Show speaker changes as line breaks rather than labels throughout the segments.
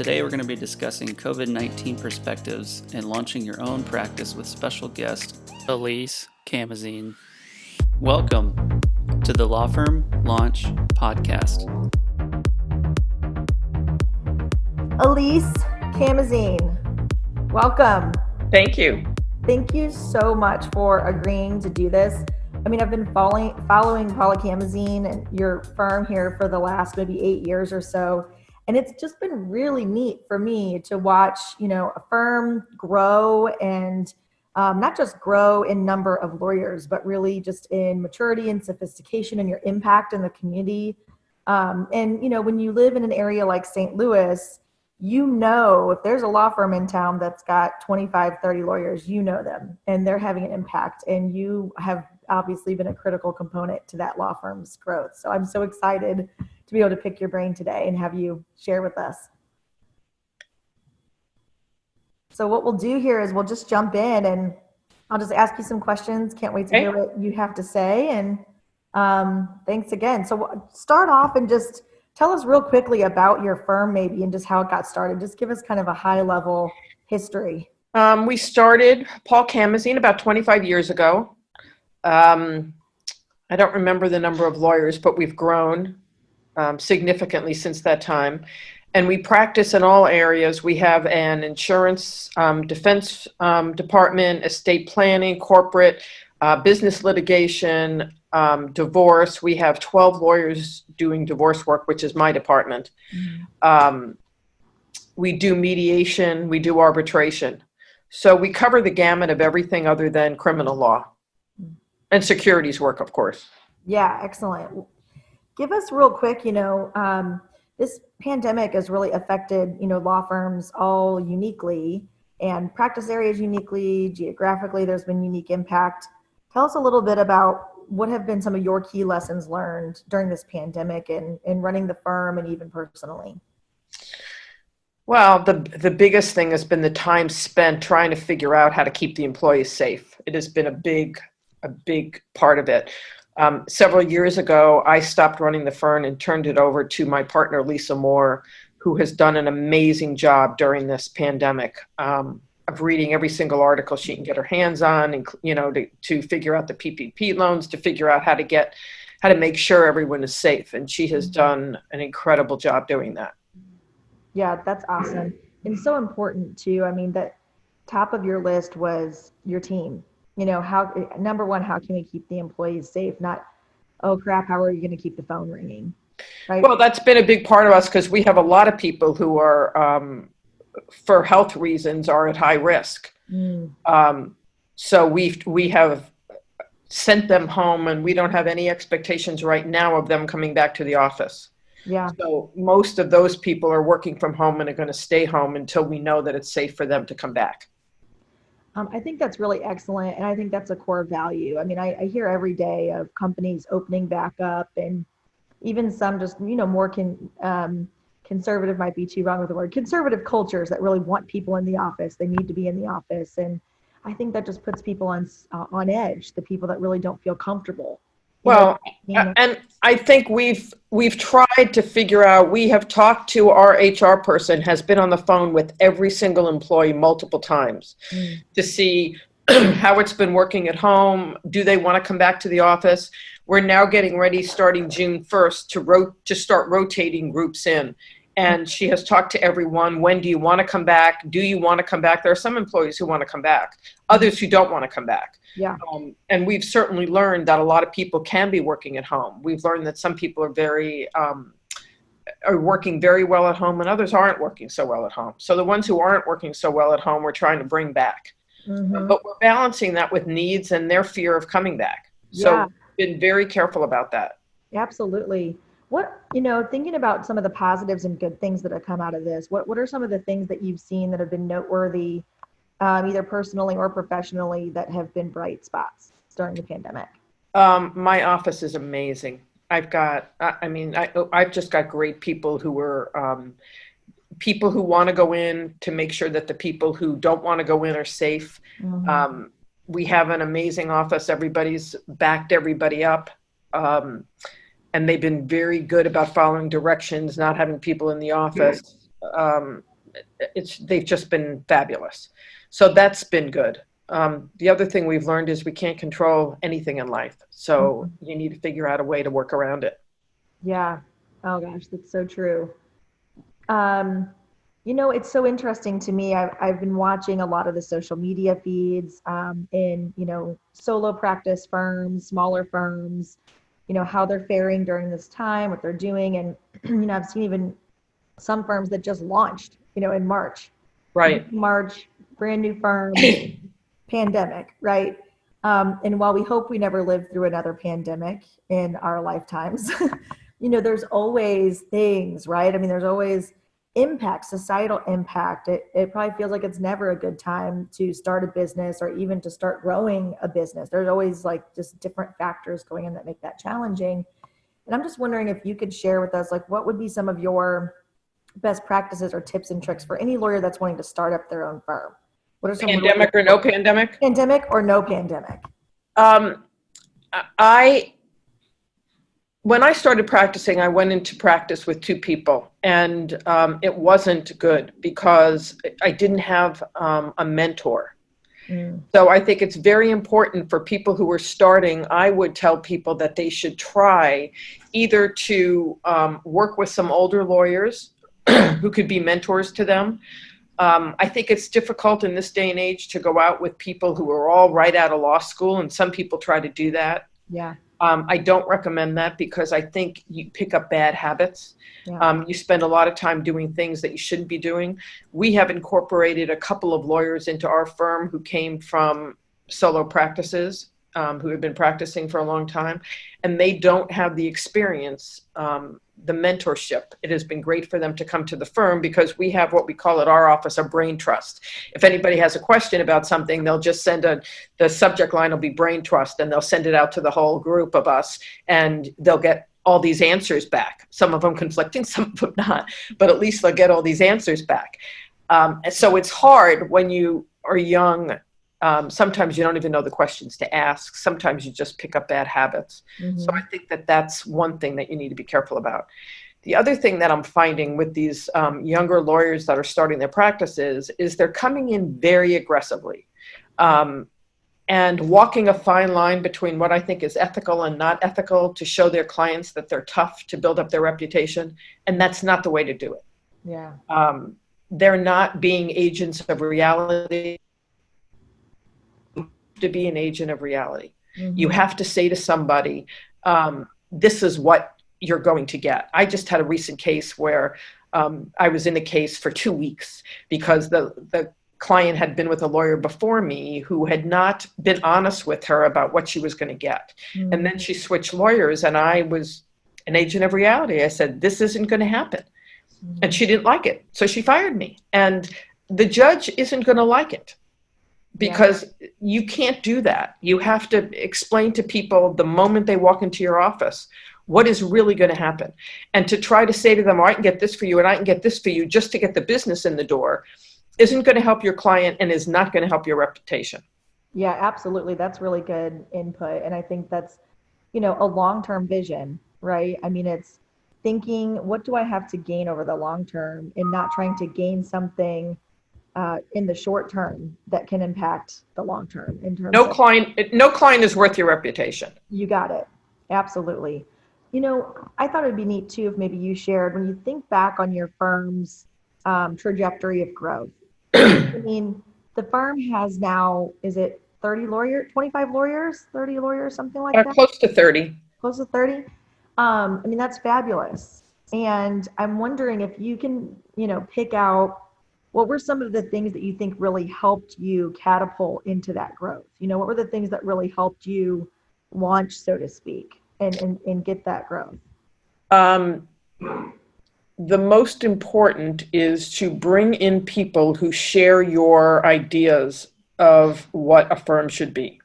Today we're going to be discussing COVID-19 perspectives and launching your own practice with special guest Alisse Camazine. Welcome to the Law Firm Launch Podcast.
Alisse Camazine, welcome.
Thank you.
Thank you so much for agreeing to do this. I mean, I've been following Paula Camazine and your firm here for the last maybe 8 years or so. And it's just been really neat for me to watch, a firm grow and not just grow in number of lawyers, but really just in maturity and sophistication and your impact in the community. And when you live in an area like St. Louis, if there's a law firm in town that's got 25, 30 lawyers, them and they're having an impact. And you have obviously been a critical component to that law firm's growth. So I'm so excited to be able to pick your brain today and have you share with us. So what we'll do here is we'll just jump in and I'll just ask you some questions. Can't wait to hear what you have to say. And thanks again. So start off and just tell us real quickly about your firm maybe and just how it got started. Just give us kind of a high level history.
We started Paul Camazine about 25 years ago. I don't remember the number of lawyers, but we've grown significantly since that time. And we practice in all areas. We have an insurance, defense department, estate planning, corporate, business litigation, divorce. We have 12 lawyers doing divorce work, which is my department. We do mediation, we do arbitration. So we cover the gamut of everything other than criminal law and securities work, of course.
Yeah, excellent. Give us real quick, this pandemic has really affected, law firms all uniquely and practice areas uniquely, geographically, there's been unique impact. Tell us a little bit about what have been some of your key lessons learned during this pandemic and running the firm and even personally?
Well, the biggest thing has been the time spent trying to figure out how to keep the employees safe. It has been a big part of it. Several years ago, I stopped running the firm and turned it over to my partner, Lisa Moore, who has done an amazing job during this pandemic. Of reading every single article she can get her hands on, and to figure out the PPP loans, to figure out how to make sure everyone is safe. And she has done an incredible job doing that.
Yeah, that's awesome. And so important too. I mean, that top of your list was your team. Number one, how can we keep the employees safe? Not, oh crap, how are you going to keep the phone ringing? Right? Well,
that's been a big part of us because we have a lot of people who are, for health reasons, are at high risk. So we have sent them home, and we don't have any expectations right now of them coming back to the office.
Yeah.
So most of those people are working from home and are going to stay home until we know that it's safe for them to come back.
I think that's really excellent, and I think that's a core value. I mean, I hear every day of companies opening back up, and even some just more conservative might be too wrong with the word, conservative cultures that really want people in the office. They need to be in the office. And I think that just puts people on edge, the people that really don't feel comfortable.
And I think we've tried to figure out, we have talked to our HR person, has been on the phone with every single employee multiple times to see how it's been working at home. Do they want to come back to the office? We're now getting ready, starting June 1st, to start rotating groups in. And she has talked to everyone. When do you want to come back? Do you want to come back? There are some employees who want to come back, others who don't want to come back.
Yeah.
And we've certainly learned that a lot of people can be working at home. We've learned that some people are working very well at home, and others aren't working so well at home. So the ones who aren't working so well at home, we're trying to bring back. But we're balancing that with needs and their fear of coming back. So we've been very careful about that.
Absolutely. What, thinking about some of the positives and good things that have come out of this, what are some of the things that you've seen that have been noteworthy, either personally or professionally, that have been bright spots during the pandemic?
My office is amazing. I've just got great people who are people who want to go in to make sure that the people who don't want to go in are safe. We have an amazing office. Everybody's backed everybody up. And they've been very good about following directions, not having people in the office. they've just been fabulous. So that's been good. The other thing we've learned is we can't control anything in life. So you need to figure out a way to work around it.
Yeah. Oh gosh, that's so true. It's so interesting to me. I've been watching a lot of the social media feeds in, solo practice firms, smaller firms, how they're faring during this time, what they're doing. And, I've seen even some firms that just launched, in March.
Right.
March, brand new firm, pandemic, right? And while we hope we never live through another pandemic in our lifetimes, there's always things, right? I mean, there's always impact, societal impact. It probably feels like it's never a good time to start a business or even to start growing a business. There's always like just different factors going in that make that challenging. And I'm just wondering if you could share with us, like, what would be some of your best practices or tips and tricks for any lawyer that's wanting to start up their own firm? What are some
Pandemic or no pandemic?
Pandemic or no pandemic?
When I started practicing, I went into practice with two people, and it wasn't good because I didn't have a mentor. So I think it's very important for people who are starting. I would tell people that they should try either to work with some older lawyers who could be mentors to them. I think it's difficult in this day and age to go out with people who are all right out of law school, and some people try to do that.
Yeah.
I don't recommend that because I think you pick up bad habits.
Yeah.
You spend a lot of time doing things that you shouldn't be doing. We have incorporated a couple of lawyers into our firm who came from solo practices, who have been practicing for a long time, and they don't have the experience, the mentorship. It has been great for them to come to the firm because we have what we call at our office a brain trust. If anybody has a question about something, they'll just send the subject line will be brain trust, and they'll send it out to the whole group of us, and they'll get all these answers back. Some of them conflicting, some of them not, but at least they'll get all these answers back. So it's hard when you are young. Sometimes you don't even know the questions to ask. Sometimes you just pick up bad habits. So I think that that's one thing that you need to be careful about. The other thing that I'm finding with these younger lawyers that are starting their practices is they're coming in very aggressively and walking a fine line between what I think is ethical and not ethical to show their clients that they're tough to build up their reputation. And that's not the way to do it.
Yeah.
They're not being agents of reality. To be an agent of reality. You have to say to somebody, this is what you're going to get. I just had a recent case where I was in a case for 2 weeks because the client had been with a lawyer before me who had not been honest with her about what she was going to get. And then she switched lawyers, and I was an agent of reality. I said, this isn't going to happen. And she didn't like it. So she fired me. And the judge isn't going to like it. Because you can't do that. You have to explain to people the moment they walk into your office what is really going to happen. And to try to say to them, oh, I can get this for you and I can get this for you just to get the business in the door isn't going to help your client and is not going to help your reputation.
Yeah, absolutely. That's really good input. And I think that's, a long-term vision, right? I mean, it's thinking, what do I have to gain over the long term and not trying to gain something in the short term that can impact the long term. In terms
no client is worth your reputation.
You got it. Absolutely. I thought it'd be neat too if maybe you shared when you think back on your firm's trajectory of growth. I mean, the firm has now, is it 25 lawyers, 30 lawyers, something like that?
Close to 30.
Close to 30. I mean, that's fabulous. And I'm wondering if you can, pick out what were some of the things that you think really helped you catapult into that growth? What were the things that really helped you launch, so to speak, and get that growth?
The most important is to bring in people who share your ideas of what a firm should be.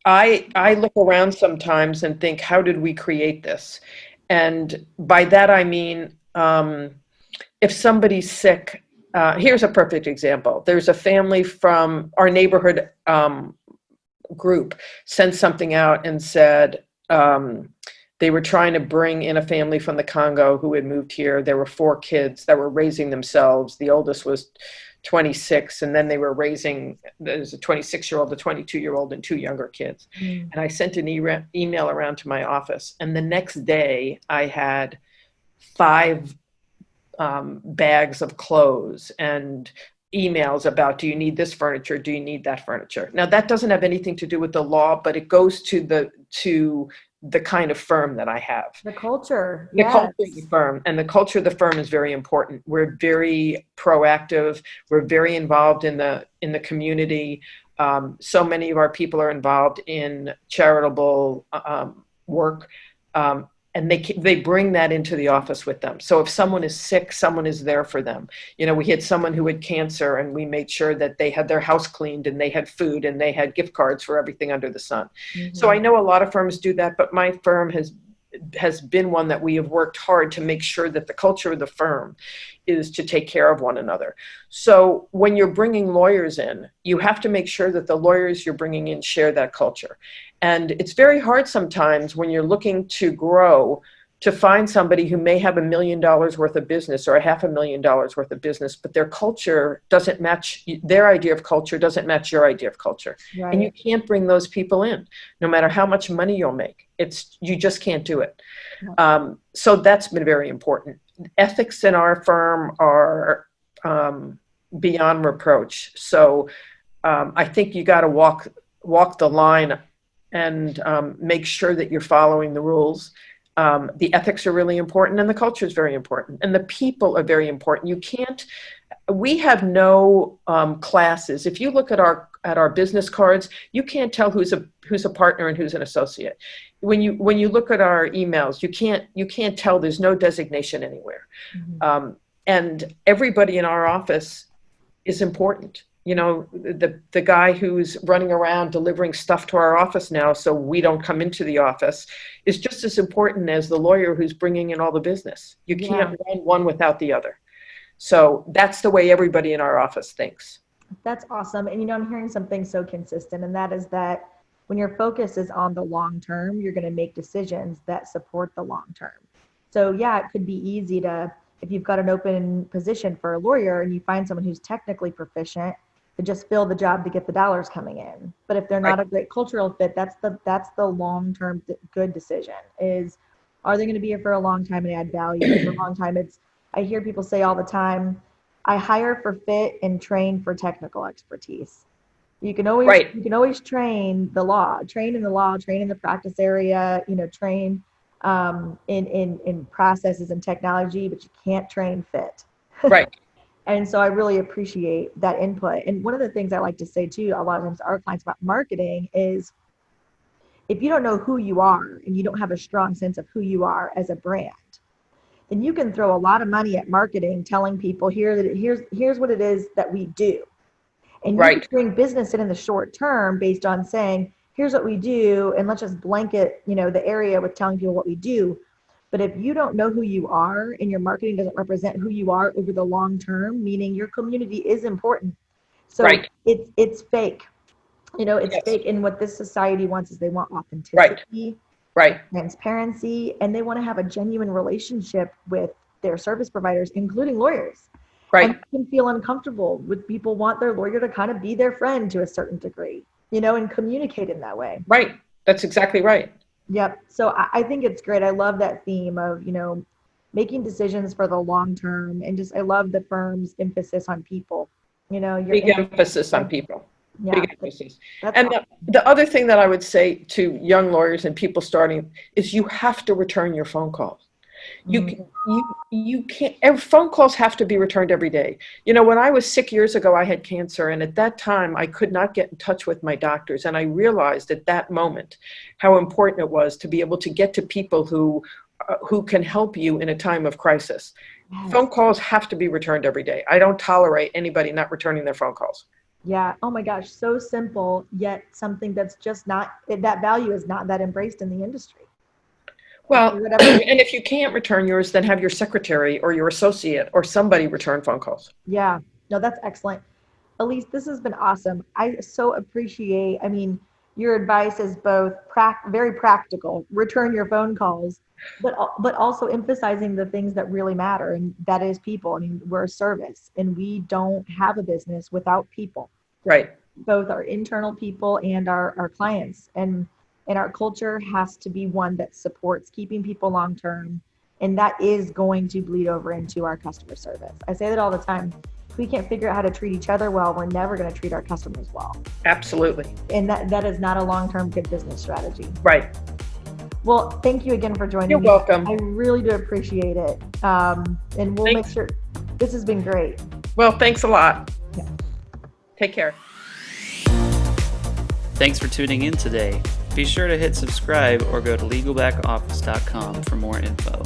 I look around sometimes and think, how did we create this? And by that I mean, if somebody's sick, here's a perfect example. There's a family from our neighborhood group sent something out and said, They were trying to bring in a family from the Congo who had moved here. There were 4 kids that were raising themselves. The oldest was 26, and then they were raising, there's a 26-year-old, a 22-year-old, and 2 younger kids. And I sent an email around to my office, and the next day I had 5 bags of clothes and emails about, do you need this furniture? Do you need that furniture? Now, that doesn't have anything to do with the law, but it goes to the kind of firm that I have.
The culture.
The culture of the firm. And the culture of the firm is very important. We're very proactive. We're very involved in the community. So many of our people are involved in charitable work. And they bring that into the office with them. So if someone is sick, someone is there for them. You know, we had someone who had cancer, and we made sure that they had their house cleaned, and they had food, and they had gift cards for everything under the sun. So I know a lot of firms do that, but my firm has been one that we have worked hard to make sure that the culture of the firm is to take care of one another. So when you're bringing lawyers in, you have to make sure that the lawyers you're bringing in share that culture. And it's very hard sometimes when you're looking to grow to find somebody who may have $1 million worth of business or $500,000 worth of business, but their culture doesn't match, their idea of culture doesn't match your idea of culture. Right. And you can't bring those people in, no matter how much money you'll make. You just can't do it. Yeah. So that's been very important. Ethics in our firm are beyond reproach. So I think you got to walk the line and make sure that you're following the rules. The ethics are really important, and the culture is very important, and the people are very important. We have no classes. If you look at our business cards, you can't tell who's a partner and who's an associate. When you look at our emails, you can't tell. There's no designation anywhere. Mm-hmm. And everybody in our office is important. You know, the guy who's running around delivering stuff to our office now so we don't come into the office is just as important as the lawyer who's bringing in all the business. You can't run one without the other. So that's the way everybody in our office thinks.
That's awesome. And, you know, I'm hearing something so consistent, and that is that when your focus is on the long term, you're going to make decisions that support the long term. So, yeah, it could be easy to, if you've got an open position for a lawyer and you find someone who's technically proficient, to just fill the job to get the dollars coming in. But if they're not a great cultural fit, that's the long-term good decision. Is, are they going to be here for a long time and add value for a long time? I hear people say all the time, I hire for fit and train for technical expertise. You can always train the law, train in the practice area, you know, train in processes and technology, but you can't train fit.
Right.
And so I really appreciate that input. And one of the things I like to say too, a lot of times to our clients about marketing is, if you don't know who you are and you don't have a strong sense of who you are as a brand, then you can throw a lot of money at marketing, telling people here's what it is that we do. And you can bring business in the short term based on saying, here's what we do, and let's just blanket, you know, the area with telling people what we do. But if you don't know who you are and your marketing doesn't represent who you are over the long term, meaning your community is important. So it's fake. You know, it's fake. And what this society wants is they want authenticity, transparency, and they want to have a genuine relationship with their service providers, including lawyers. Right. And they can feel uncomfortable with people want their lawyer to kind of be their friend to a certain degree, you know, and communicate in that way.
Right. That's exactly right.
Yep. So I think it's great. I love that theme of, you know, making decisions for the long term, and just, I love the firm's emphasis on people, you know,
big emphasis on people.
Yeah,
big emphasis. And the other thing that I would say to young lawyers and people starting is you have to return your phone calls. You can't, phone calls have to be returned every day. You know, when I was sick years ago, I had cancer, and at that time I could not get in touch with my doctors. And I realized at that moment how important it was to be able to get to people who can help you in a time of crisis. Yes. Phone calls have to be returned every day. I don't tolerate anybody not returning their phone calls.
Yeah. Oh my gosh. So simple, yet something that's just not, that value is not that embraced in the industry.
Well, and if you can't return yours, then have your secretary or your associate or somebody return phone calls.
Yeah, no, that's excellent. Alisse, this has been awesome. I so appreciate, I mean, your advice is both very practical, return your phone calls, but also emphasizing the things that really matter, and that is people. I mean, we're a service, and we don't have a business without people.
Right.
Both our internal people and our clients, and our culture has to be one that supports keeping people long term, and that is going to bleed over into our customer service. I say that all the time. If we can't figure out how to treat each other well, we're never going to treat our customers well.
Absolutely.
And that is not a long-term good business strategy.
Right.
Well, thank you again for joining me.
You're welcome.
I really do appreciate it. And we'll make sure, this has been great.
Well, thanks a lot.
Yeah.
Take care.
Thanks for tuning in today. Be sure to hit subscribe or go to legalbackoffice.com for more info.